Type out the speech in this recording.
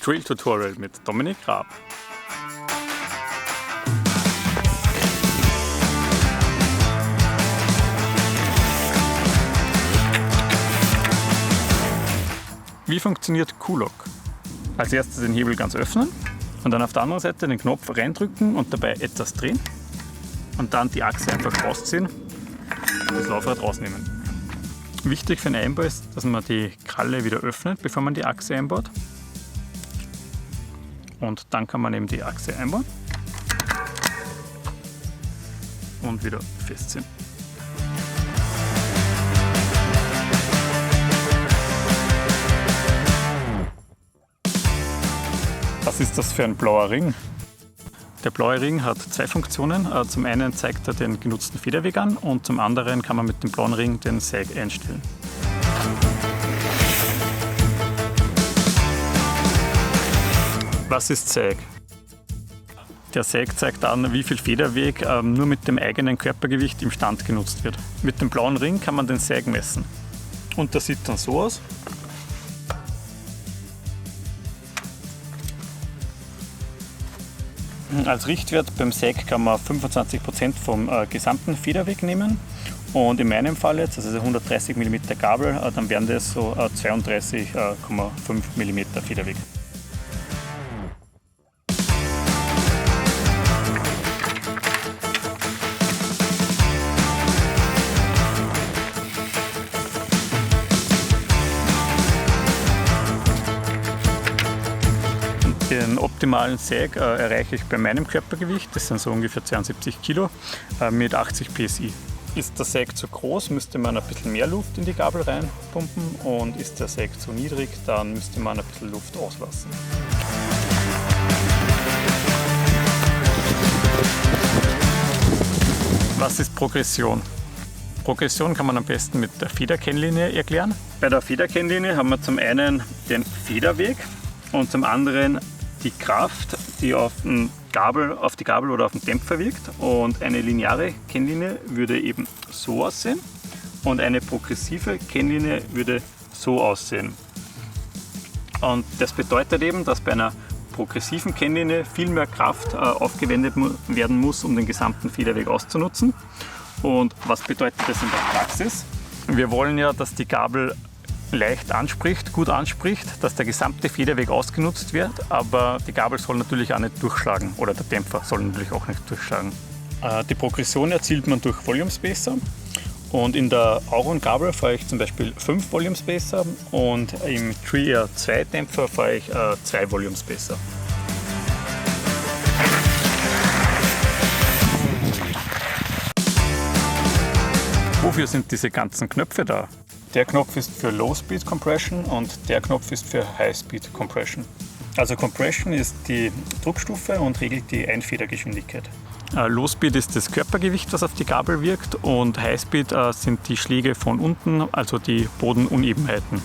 Drill Tutorial mit Dominik Raab. Wie funktioniert Q-Lock? Als erstes den Hebel ganz öffnen und dann auf der anderen Seite den Knopf reindrücken und dabei etwas drehen und dann die Achse einfach rausziehen und das Laufrad rausnehmen. Wichtig für den Einbau ist, dass man die Kralle wieder öffnet, bevor man die Achse einbaut. Und dann kann man eben die Achse einbauen und wieder festziehen. Was ist das für ein blauer Ring? Der blaue Ring hat zwei Funktionen. Zum einen zeigt er den genutzten Federweg an und zum anderen kann man mit dem blauen Ring den Sag einstellen. Was ist Sag? Der Sag zeigt an, wie viel Federweg nur mit dem eigenen Körpergewicht im Stand genutzt wird. Mit dem blauen Ring kann man den Sag messen. Und das sieht dann so aus. Als Richtwert beim Sag kann man 25% vom gesamten Federweg nehmen und in meinem Fall jetzt, also 130 mm Gabel, dann wären das so 32,5 mm Federweg. Den optimalen Sag erreiche ich bei meinem Körpergewicht, das sind so ungefähr 72 Kilo, mit 80 PSI. Ist der Sag zu groß, müsste man ein bisschen mehr Luft in die Gabel reinpumpen und ist der Sag zu niedrig, dann müsste man ein bisschen Luft auslassen. Was ist Progression? Progression kann man am besten mit der Federkennlinie erklären. Bei der Federkennlinie haben wir zum einen den Federweg und zum anderen die Kraft, die auf die Gabel oder auf den Dämpfer wirkt. Und eine lineare Kennlinie würde eben so aussehen und eine progressive Kennlinie würde so aussehen. Und das bedeutet eben, dass bei einer progressiven Kennlinie viel mehr Kraft aufgewendet werden muss, um den gesamten Federweg auszunutzen. Und was bedeutet das in der Praxis? Wir wollen ja, dass die Gabel leicht anspricht, gut anspricht, dass der gesamte Federweg ausgenutzt wird, aber die Gabel soll natürlich auch nicht durchschlagen oder der Dämpfer soll natürlich auch nicht durchschlagen. Die Progression erzielt man durch Volume Spacer und in der Auron-Gabel fahre ich zum Beispiel 5 Volume Spacer und im Tree 2 Dämpfer fahre ich 2 Volume Spacer. Wofür sind diese ganzen Knöpfe da? Der Knopf ist für Low Speed Compression und der Knopf ist für High Speed Compression. Also Compression ist die Druckstufe und regelt die Einfedergeschwindigkeit. Low Speed ist das Körpergewicht, das auf die Gabel wirkt, und High Speed sind die Schläge von unten, also die Bodenunebenheiten.